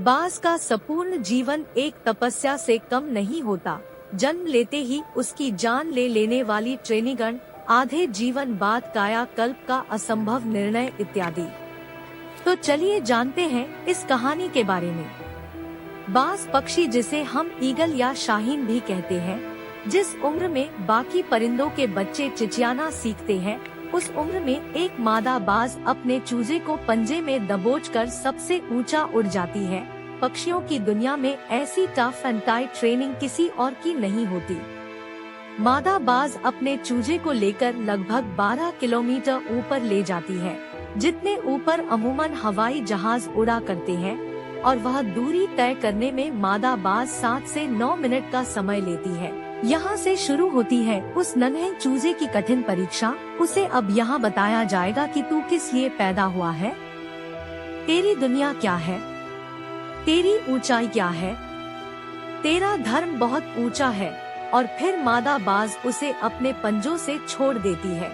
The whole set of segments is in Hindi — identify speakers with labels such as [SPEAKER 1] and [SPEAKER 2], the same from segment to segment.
[SPEAKER 1] बाज का संपूर्ण जीवन एक तपस्या से कम नहीं होता। जन्म लेते ही उसकी जान ले लेने वाली ट्रेनिगण, आधे जीवन बाद कायाकल्प का असंभव निर्णय इत्यादि। तो चलिए जानते हैं इस कहानी के बारे में। बाज पक्षी, जिसे हम ईगल या शाहीन भी कहते हैं, जिस उम्र में बाकी परिंदों के बच्चे चिचियाना सीखते हैं, उस उम्र में एक मादा बाज अपने चूजे को पंजे में दबोचकर सबसे ऊंचा उड़ जाती है। पक्षियों की दुनिया में ऐसी टफ एंड टाइट ट्रेनिंग किसी और की नहीं होती। मादा बाज अपने चूजे को लेकर लगभग 12 किलोमीटर ऊपर ले जाती है, जितने ऊपर अमूमन हवाई जहाज उड़ा करते हैं, और वह दूरी तय करने में मादा बाज 7 से 9 मिनट का समय लेती है। यहाँ से शुरू होती है उस नन्हे चूजे की कठिन परीक्षा। उसे अब यहाँ बताया जाएगा कि तू किस लिए पैदा हुआ है, तेरी दुनिया क्या है, तेरी ऊंचाई क्या है, तेरा धर्म बहुत ऊंचा है। और फिर मादा बाज उसे अपने पंजों से छोड़ देती है।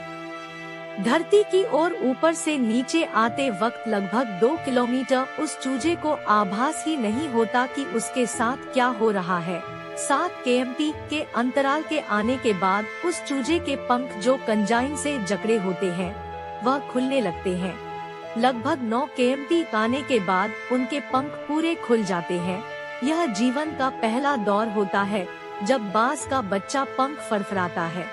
[SPEAKER 1] धरती की ओर ऊपर से नीचे आते वक्त लगभग 2 किलोमीटर उस चूजे को आभास ही नहीं होता कि उसके साथ क्या हो रहा है। 7 km के अंतराल के आने के बाद उस चूजे के पंख, जो कंजाइन से जकड़े होते हैं, वह खुलने लगते हैं। लगभग 9 km आने के बाद उनके पंख पूरे खुल जाते हैं। यह जीवन का पहला दौर होता है जब बाज का बच्चा पंख फड़फड़ाता है।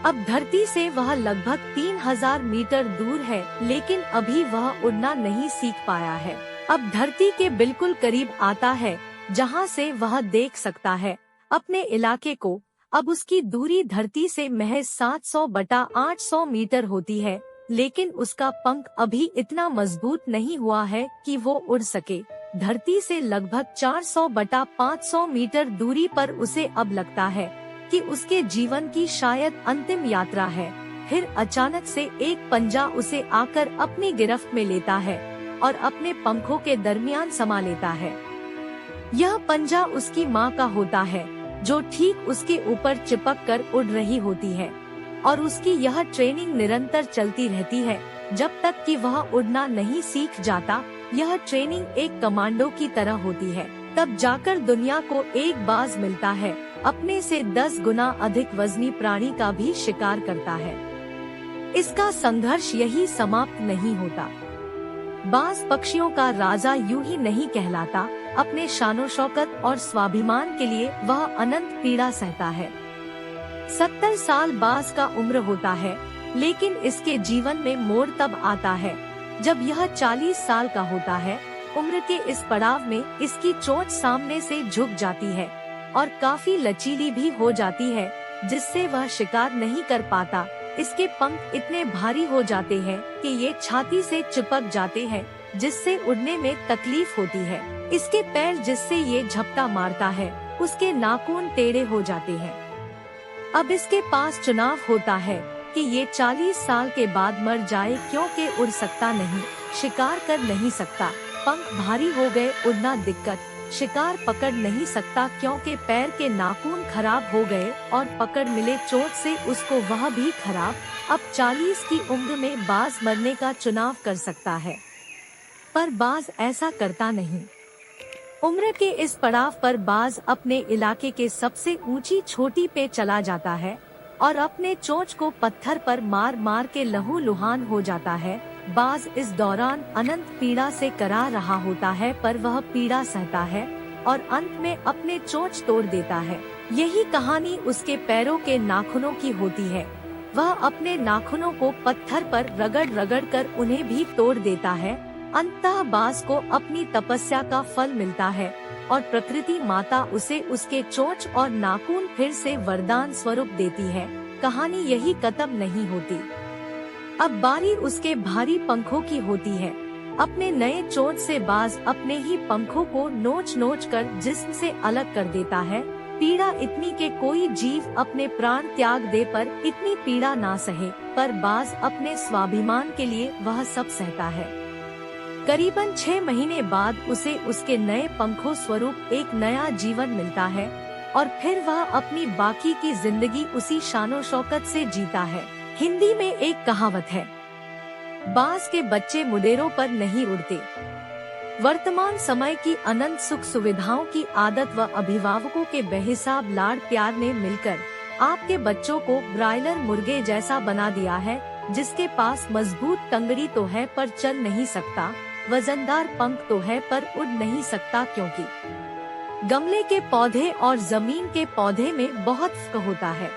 [SPEAKER 1] अब धरती से वह लगभग 3000 मीटर दूर है, लेकिन अभी वह उड़ना नहीं सीख पाया है। अब धरती के बिल्कुल करीब आता है, जहां से वह देख सकता है अपने इलाके को। अब उसकी दूरी धरती से महज 700/800 मीटर होती है, लेकिन उसका पंख अभी इतना मजबूत नहीं हुआ है कि वो उड़ सके। धरती से लगभग 400/500 मीटर दूरी पर उसे अब लगता है कि उसके जीवन की शायद अंतिम यात्रा है। फिर अचानक से एक पंजा उसे आकर अपनी गिरफ्त में लेता है और अपने पंखों के दरमियान समा लेता है। यह पंजा उसकी माँ का होता है, जो ठीक उसके ऊपर चिपक कर उड़ रही होती है, और उसकी यह ट्रेनिंग निरंतर चलती रहती है जब तक कि वह उड़ना नहीं सीख जाता। यह ट्रेनिंग एक कमांडो की तरह होती है। तब जाकर दुनिया को एक बाज मिलता है, अपने से 10 गुना अधिक वजनी प्राणी का भी शिकार करता है। इसका संघर्ष यही समाप्त नहीं होता। बाज पक्षियों का राजा यूं ही नहीं कहलाता। अपने शानो शौकत और स्वाभिमान के लिए वह अनंत पीड़ा सहता है। 70 साल बाज का उम्र होता है, लेकिन इसके जीवन में मोड़ तब आता है जब यह 40 साल का होता है। उम्र के इस पड़ाव में इसकी चोंच सामने से झुक जाती है और काफी लचीली भी हो जाती है, जिससे वह शिकार नहीं कर पाता। इसके पंख इतने भारी हो जाते हैं कि ये छाती से चिपक जाते हैं, जिससे उड़ने में तकलीफ होती है। इसके पैर, जिससे ये झपटा मारता है, उसके नाखून टेढ़े हो जाते हैं। अब इसके पास चुनाव होता है कि ये 40 साल के बाद मर जाए, क्योंकि उड़ सकता नहीं, शिकार कर नहीं सकता, पंख भारी हो गए, उड़ना दिक्कत, शिकार पकड़ नहीं सकता क्योंकि पैर के नाखून खराब हो गए, और पकड़ मिले चोट से उसको वह भी खराब। अब 40 की उम्र में बाज मरने का चुनाव कर सकता है, पर बाज ऐसा करता नहीं। उम्र के इस पड़ाव पर बाज अपने इलाके के सबसे ऊंची चोटी पे चला जाता है और अपने चोंच को पत्थर पर मार मार के लहूलुहान हो जाता है। बाज इस दौरान अनंत पीड़ा से करा रहा होता है, पर वह पीड़ा सहता है और अंत में अपने चोंच तोड़ देता है। यही कहानी उसके पैरों के नाखूनों की होती है। वह अपने नाखूनों को पत्थर पर रगड़ रगड़ कर उन्हें भी तोड़ देता है। अंततः बाज को अपनी तपस्या का फल मिलता है और प्रकृति माता उसे उसके चोंच और नाखून फिर से वरदान स्वरूप देती है। कहानी यही खत्म नहीं होती। अब बारी उसके भारी पंखों की होती है। अपने नए चोंच से बाज अपने ही पंखों को नोच नोच कर जिस्म से अलग कर देता है। पीड़ा इतनी के कोई जीव अपने प्राण त्याग दे, पर इतनी पीड़ा ना सहे, पर बाज अपने स्वाभिमान के लिए वह सब सहता है। करीबन 6 महीने बाद उसे उसके नए पंखों स्वरूप एक नया जीवन मिलता है और फिर वह अपनी बाकी की जिंदगी उसी शानो शौकत से जीता है। हिंदी में एक कहावत है, बाज के बच्चे मुडेरों पर नहीं उड़ते। वर्तमान समय की अनंत सुख सुविधाओं की आदत व अभिभावकों के बेहिसाब लाड़ प्यार ने मिलकर आपके बच्चों को ब्रायलर मुर्गे जैसा बना दिया है, जिसके पास मजबूत टंगड़ी तो है पर चल नहीं सकता, वजनदार पंख तो है पर उड़ नहीं सकता, क्योंकि गमले के पौधे और जमीन के पौधे में बहुत फर्क होता है।